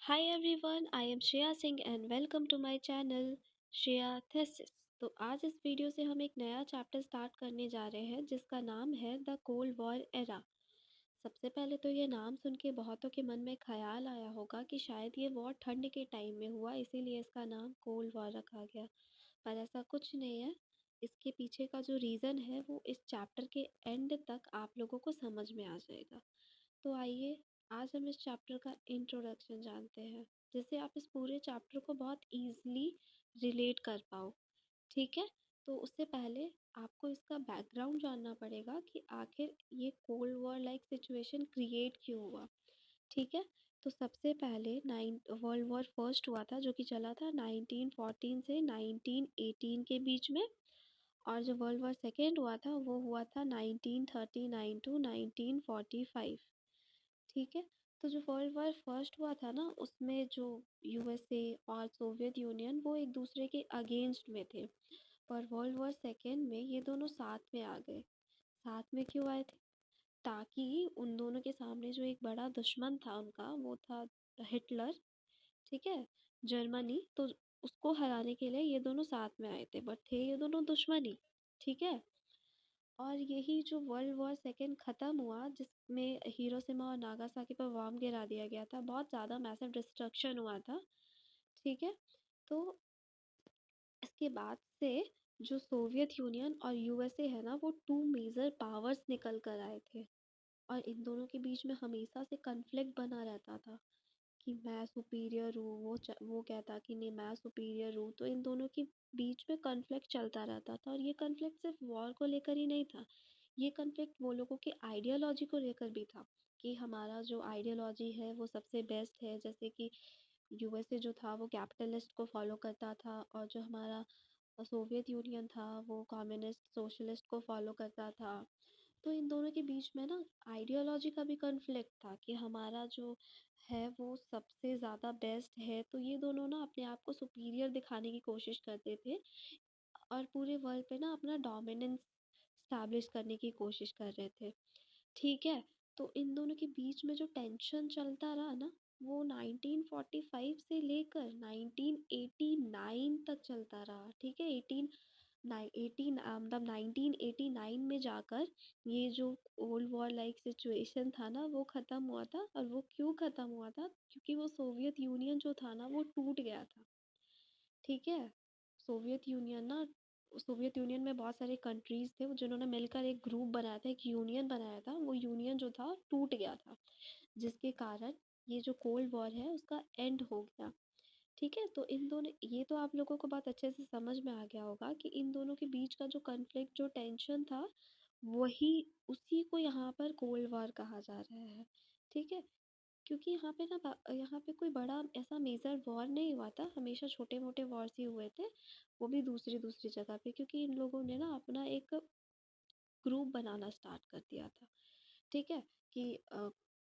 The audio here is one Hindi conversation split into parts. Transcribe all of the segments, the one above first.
Hi everyone, I am Shreya Singh and welcome to my channel Shreya Thesis। तो आज इस वीडियो से हम एक नया चैप्टर स्टार्ट करने जा रहे हैं जिसका नाम है द कोल्ड वॉर एरा। सबसे पहले तो ये नाम सुन के बहुतों के मन में ख्याल आया होगा कि शायद ये वॉर ठंड के टाइम में हुआ, इसीलिए इसका नाम कोल्ड वॉर रखा गया। पर ऐसा कुछ नहीं है। इसके पीछे का जो रीज़न है वो इस चैप्टर के एंड तक आप लोगों को समझ में आ जाएगा। तो आइए आज हम इस चैप्टर का इंट्रोडक्शन जानते हैं, जिससे आप इस पूरे चैप्टर को बहुत ईजिली रिलेट कर पाओ। ठीक है, तो उससे पहले आपको इसका बैकग्राउंड जानना पड़ेगा कि आखिर ये cold war like situation create क्यों हुआ। ठीक है, तो सबसे पहले वर्ल्ड वॉर फर्स्ट हुआ था जो कि चला था 1914 से 1918 के बीच में। और जो वर्ल्ड वॉर सेकेंड हुआ था वो हुआ था 1939 टू 1945। ठीक है, तो जो वर्ल्ड वॉर फर्स्ट हुआ था ना उसमें जो यूएसए और सोवियत यूनियन वो एक दूसरे के अगेंस्ट में थे। पर वर्ल्ड वॉर सेकेंड में ये दोनों साथ में आ गए। साथ में क्यों आए थे? ताकि उन दोनों के सामने जो एक बड़ा दुश्मन था उनका वो था हिटलर। ठीक है, जर्मनी। तो उसको हराने के लिए ये दोनों साथ में आए थे, बट थे ये दोनों दुश्मनी। ठीक है, और यही जो वर्ल्ड वॉर सेकेंड ख़त्म हुआ जिसमें हिरोशिमा और नागासाकी पर बॉम्ब गिरा दिया गया था, बहुत ज़्यादा मैसिव डिस्ट्रक्शन हुआ था। ठीक है, तो इसके बाद से जो सोवियत यूनियन और यूएसए है ना वो टू मेजर पावर्स निकल कर आए थे। और इन दोनों के बीच में हमेशा से कन्फ्लिक्ट बना रहता था कि मैं सुपीरियर हूँ, वो कहता कि नहीं मैं सुपीरियर हूँ। तो इन दोनों के बीच में कन्फ्लिक्ट चलता रहता था, और ये कन्फ्लिक्ट सिर्फ वॉर को लेकर ही नहीं था। ये कन्फ्लिक्ट वो लोगों की आइडियोलॉजी को लेकर भी था कि हमारा जो आइडियोलॉजी है वो सबसे बेस्ट है। जैसे कि यूएसए जो था वो कैपिटलिस्ट को फॉलो करता था, और जो हमारा सोवियत यूनियन था वो कम्युनिस्ट सोशलिस्ट को फॉलो करता था। तो इन दोनों के बीच में ना आइडियोलॉजी का भी कन्फ्लिक्ट था कि हमारा जो है वो सबसे ज़्यादा बेस्ट है। तो ये दोनों ना अपने आप को सुपीरियर दिखाने की कोशिश करते थे और पूरे वर्ल्ड पे ना अपना डोमिनेंस स्टैब्लिश करने की कोशिश कर रहे थे। ठीक है, तो इन दोनों के बीच में जो टेंशन चलता रहा ना वो 1945 से लेकर 1989 तक चलता रहा। ठीक है, 1989 में जाकर ये जो ओल्ड वॉर लाइक सिचुएशन था ना वो ख़त्म हुआ था। और वो क्यों ख़त्म हुआ था? क्योंकि वो सोवियत यूनियन जो था ना वो टूट गया था। ठीक है, सोवियत यूनियन ना सोवियत यूनियन में बहुत सारे कंट्रीज़ थे जिन्होंने मिलकर एक ग्रुप बनाया था, एक यूनियन बनाया था। वो यूनियन जो था टूट गया था, जिसके कारण ये जो कोल्ड वॉर है उसका एंड हो गया। ठीक है, तो इन दोनों ये तो आप लोगों को बहुत अच्छे से समझ में आ गया होगा कि इन दोनों के बीच का जो कन्फ्लिक्ट जो टेंशन था वही उसी को यहाँ पर कोल्ड वॉर कहा जा रहा है। ठीक है, क्योंकि यहाँ पे ना यहाँ पे कोई बड़ा ऐसा मेजर वॉर नहीं हुआ था, हमेशा छोटे मोटे वॉर्स ही हुए थे, वो भी दूसरी दूसरी जगह पे। क्योंकि इन लोगों ने ना अपना एक ग्रुप बनाना स्टार्ट कर दिया था। ठीक है, कि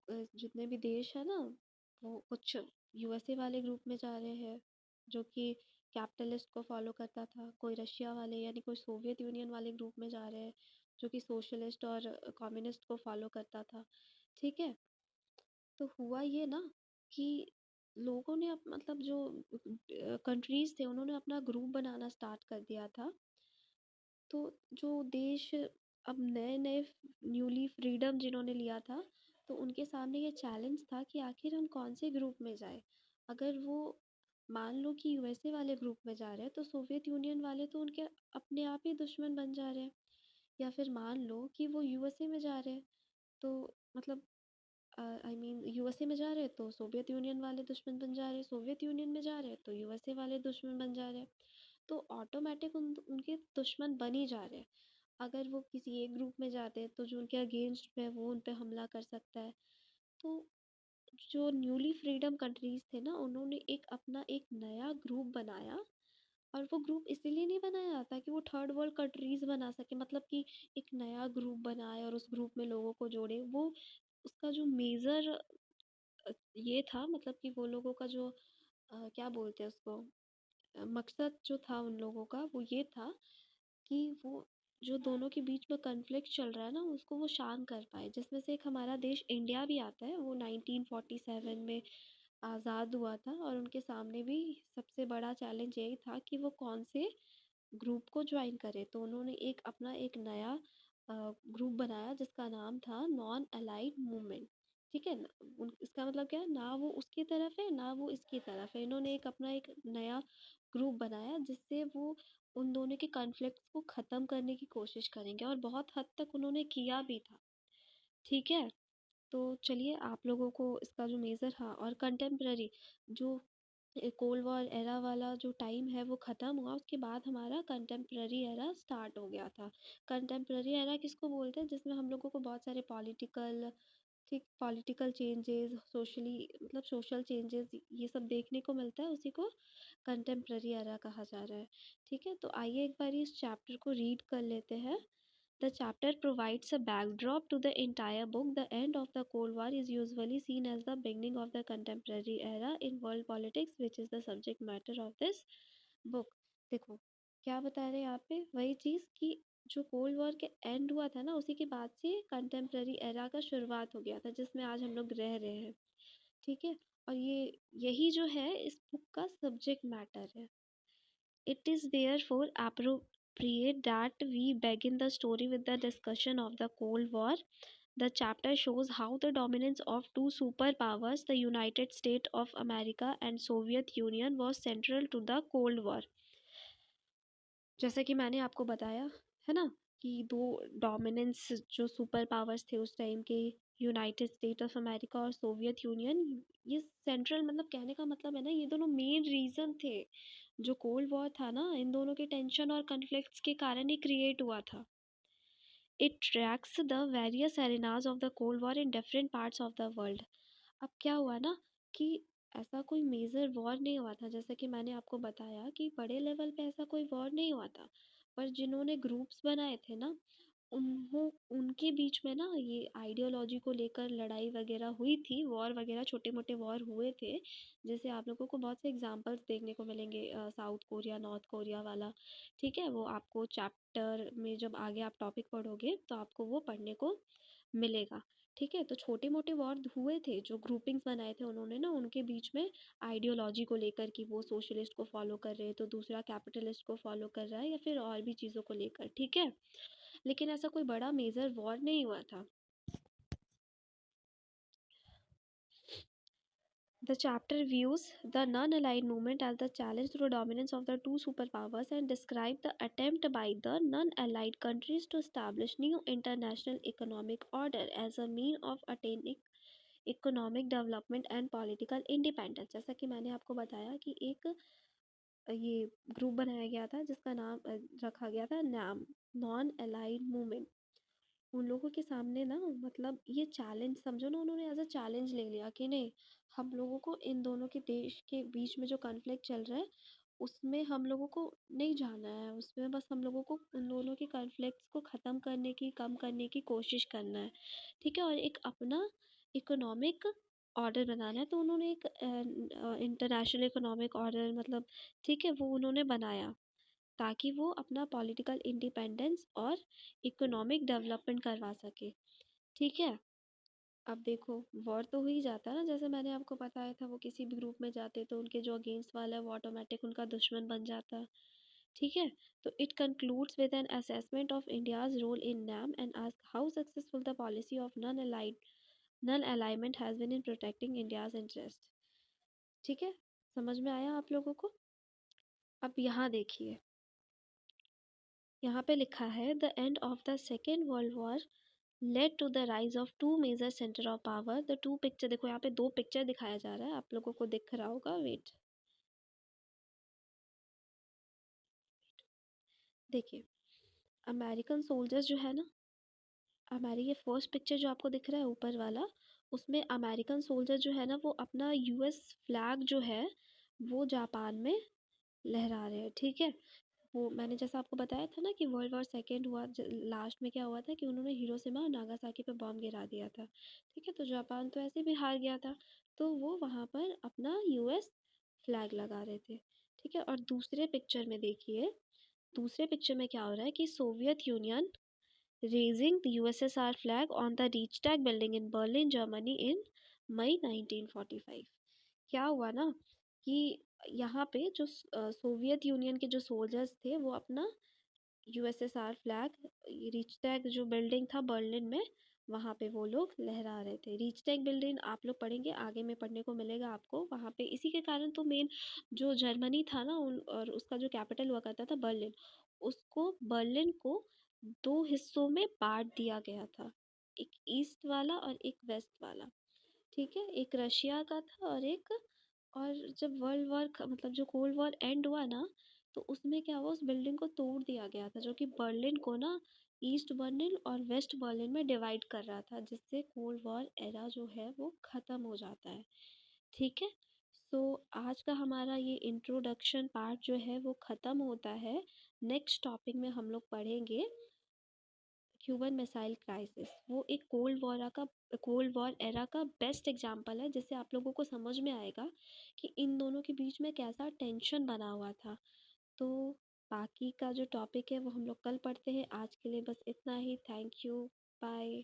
जितने भी देश है ना वो कुछ यूएसए वाले ग्रुप में जा रहे हैं जो कि कैपिटलिस्ट को फॉलो करता था, कोई रशिया वाले यानी कोई सोवियत यूनियन वाले ग्रुप में जा रहे हैं जो कि सोशलिस्ट और कम्युनिस्ट को फॉलो करता था। ठीक है, तो हुआ ये ना कि लोगों ने मतलब जो कंट्रीज थे उन्होंने अपना ग्रुप बनाना स्टार्ट कर दिया था। तो जो देश अब नए नए न्यूली फ्रीडम जिन्होंने लिया था तो उनके सामने ये चैलेंज था कि आखिर हम कौन से ग्रुप में जाए। अगर वो मान लो कि यूएसए वाले ग्रुप में जा रहे हैं तो सोवियत यूनियन वाले तो उनके अपने आप ही दुश्मन बन जा रहे हैं। या फिर मान लो कि वो यूएसए में जा रहे हैं तो मतलब आई मीन यूएसए में जा रहे हैं तो सोवियत यूनियन वाले दुश्मन बन जा रहे हैं, सोवियत यूनियन में जा रहे हैं तो यूएसए वाले दुश्मन बन जा रहे हैं। तो ऑटोमेटिक उनके दुश्मन बन ही जा रहे हैं। अगर वो किसी एक ग्रुप में जाते हैं तो जो उनके अगेंस्ट में वो उन पे हमला कर सकता है। तो जो न्यूली फ्रीडम कंट्रीज थे ना उन्होंने एक अपना एक नया ग्रुप बनाया। और वो ग्रुप इसीलिए नहीं बनाया ताकि वो थर्ड वर्ल्ड कंट्रीज बना सके, मतलब कि एक नया ग्रुप बनाए और उस ग्रुप में लोगों को जोड़े। वो उसका जो मेजर ये था, मतलब कि वो लोगों का जो क्या बोलते हैं उसको, मकसद जो था उन लोगों का वो ये था कि वो जो दोनों के बीच में कन्फ्लिक्ट चल रहा है ना उसको वो शांत कर पाए। जिसमें से एक हमारा देश इंडिया भी आता है, वो 1947 में आज़ाद हुआ था और उनके सामने भी सबसे बड़ा चैलेंज यही था कि वो कौन से ग्रुप को ज्वाइन करे। तो उन्होंने एक नया ग्रुप बनाया जिसका नाम था नॉन अलाइड मूवमेंट। ठीक है ना, इसका मतलब क्या है, ना वो उसकी तरफ है ना वो इसकी तरफ है। इन्होंने एक नया ग्रुप बनाया जिससे वो उन दोनों के कॉन्फ्लिक्ट को ख़त्म करने की कोशिश करेंगे, और बहुत हद तक उन्होंने किया भी था। ठीक है, तो चलिए आप लोगों को इसका जो मेजर, हाँ, और कंटेम्प्ररी जो कोल्ड वॉर एरा वाला जो टाइम है वो ख़त्म हुआ, उसके बाद हमारा कंटेम्प्ररी एरा स्टार्ट हो गया था। कंटेम्प्ररी एरा किसको बोलते हैं, जिसमें हम लोगों को बहुत सारे पॉलिटिकल चेंजेस, सोशली मतलब सोशल चेंजेस ये सब देखने को मिलता है, उसी को कंटेम्प्ररी एरा कहा जा रहा है। ठीक है, तो आइए एक बार इस चैप्टर को रीड कर लेते हैं। The chapter provides a backdrop to the entire book. The end of the Cold War is usually seen as the beginning of the contemporary era in world politics, which is the subject matter of this book. देखो क्या बता रहे हैं यहाँ पे, वही चीज़ कि जो कोल्ड वॉर के एंड हुआ था ना, उसी के बाद से कंटेम्प्ररी एरा का शुरुआत हो गया था जिसमें आज हम लोग रह रहे हैं। ठीक है, और यही जो है इस बुक का सब्जेक्ट मैटर है। It is therefore appropriate that we begin the story with the discussion of the Cold War. The chapter shows how the dominance of two superpowers, the United States of America and Soviet Union, was central to the Cold War. जैसे कि मैंने आपको बताया है ना कि दो डोमिनेंस जो सुपर पावर्स थे उस टाइम के, यूनाइटेड स्टेट ऑफ अमेरिका और सोवियत यूनियन, ये सेंट्रल, मतलब कहने का मतलब है ना, ये दोनों मेन रीजन थे। जो कोल्ड वॉर था ना, इन दोनों के टेंशन और कन्फ्लिक्ट्स के कारण ही क्रिएट हुआ था। It tracks the various arenas of the cold war in different parts of the world. अब क्या हुआ ना कि ऐसा कोई मेजर वॉर नहीं हुआ था, जैसे कि मैंने आपको बताया कि बड़े लेवल पे ऐसा कोई वॉर नहीं हुआ था, पर जिन्होंने ग्रुप्स बनाए थे ना, उन्हों उनके बीच में ना ये आइडियोलॉजी को लेकर लड़ाई वगैरह हुई थी, वॉर वगैरह छोटे मोटे वॉर हुए थे। जैसे आप लोगों को बहुत से एग्जांपल्स देखने को मिलेंगे, साउथ कोरिया नॉर्थ कोरिया वाला। ठीक है, वो आपको चैप्टर में जब आगे आप टॉपिक पढ़ोगे तो आपको वो पढ़ने को मिलेगा। ठीक है, तो छोटे मोटे वॉर हुए थे, जो ग्रुपिंग्स बनाए थे उन्होंने ना उनके बीच में, आइडियोलॉजी को लेकर कि वो सोशलिस्ट को फॉलो कर रहे हैं तो दूसरा कैपिटलिस्ट को फॉलो कर रहा है, या फिर और भी चीज़ों को लेकर। ठीक है, लेकिन ऐसा कोई बड़ा मेजर वॉर नहीं हुआ था। The chapter views the non-aligned movement as the challenge to the dominance of the two superpowers and describes the attempt by the non-allied countries to establish new international economic order as a means of attaining economic development and political independence. जैसा कि मैंने आपको बताया कि एक ये ग्रुप बनाया गया था जिसका नाम रखा गया था नाम नॉन अलाइड मूवमेंट। उन लोगों के सामने ना, मतलब ये चैलेंज समझो ना, उन्होंने एज अ चैलेंज ले लिया कि नहीं, हम लोगों को इन दोनों के देश के बीच में जो कॉन्फ्लिक्ट चल रहा है उसमें हम लोगों को नहीं जाना है, उसमें बस हम लोगों को उन दोनों के कॉन्फ्लिक्ट्स को ख़त्म करने की, कम करने की कोशिश करना है। ठीक है, और एक अपना इकोनॉमिक ऑर्डर बनाना है। तो उन्होंने एक इंटरनेशनल इकोनॉमिक ऑर्डर, मतलब ठीक है, वो उन्होंने बनाया ताकि वो अपना पॉलिटिकल इंडिपेंडेंस और इकोनॉमिक डेवलपमेंट करवा सके। ठीक है, अब देखो वॉर तो हो ही जाता है ना, जैसे मैंने आपको बताया था, वो किसी भी ग्रुप में जाते तो उनके जो अगेंस्ट वाला है वो ऑटोमेटिक उनका दुश्मन बन जाता। ठीक है, तो it concludes with an assessment of India's role in NAM and ask how successful the policy of non alignment has been in protecting India's interest. ठीक है, समझ में आया आप लोगों को? अब यहाँ देखिए, यहाँ पे लिखा है the end of the second world war led to the rise of two major centre of power. The two picture, देखो यहाँ पे दो पिक्चर दिखाया जा रहा है, आप लोगों को दिख रहा होगा, वेट देखिए। अमेरिकन सोल्जर्स जो है ना, हमारी ये फर्स्ट पिक्चर जो आपको दिख रहा है ऊपर वाला, उसमें अमेरिकन सोल्जर जो है ना वो अपना यूएस फ्लैग जो है वो जापान में लहरा रहे हैं। ठीक है, वो मैंने जैसा आपको बताया था ना कि वर्ल्ड वॉर सेकेंड हुआ, लास्ट में क्या हुआ था कि उन्होंने हिरोशिमा और नागासाकी पे बॉम्ब गिरा दिया था। ठीक है, तो जापान तो ऐसे भी हार गया था, तो वो वहाँ पर अपना यूएस फ्लैग लगा रहे थे। ठीक है, और दूसरे पिक्चर में देखिए, दूसरे पिक्चर में क्या हो रहा है कि Soviet Union raising the USSR flag on the Reichstag building in Berlin Germany in May 1945। क्या हुआ ना कि यहाँ पे जो सोवियत यूनियन के जो सोल्जर्स थे वो अपना यूएसएसआर फ्लैग, रिचटैग जो बिल्डिंग था बर्लिन में, वहाँ पे वो लोग लहरा रहे थे। रिचटैग बिल्डिंग आप लोग पढ़ेंगे, आगे में पढ़ने को मिलेगा आपको। वहाँ पे इसी के कारण तो मेन जो जर्मनी था ना और उसका जो कैपिटल हुआ करता था बर्लिन, उसको बर्लिन को दो हिस्सों में बांट दिया गया था, एक ईस्ट वाला और एक वेस्ट वाला। ठीक है, एक रशिया का था और जब वर्ल्ड वॉर मतलब जो कोल्ड वॉर एंड हुआ ना, तो उसमें क्या हुआ, उस बिल्डिंग को तोड़ दिया गया था जो कि बर्लिन को ना ईस्ट बर्लिन और वेस्ट बर्लिन में डिवाइड कर रहा था, जिससे कोल्ड वॉर एरा जो है वो ख़त्म हो जाता है। ठीक है, सो आज का हमारा ये इंट्रोडक्शन पार्ट जो है वो ख़त्म होता है। नेक्स्ट टॉपिक में हम लोग पढ़ेंगे क्यूबन मिसाइल क्राइसिस। वो एक कोल्ड वॉर एरा का बेस्ट एग्जाम्पल है, जिससे आप लोगों को समझ में आएगा कि इन दोनों के बीच में कैसा टेंशन बना हुआ था। तो बाकी का जो टॉपिक है वो हम लोग कल पढ़ते हैं। आज के लिए बस इतना ही। Thank you. बाय।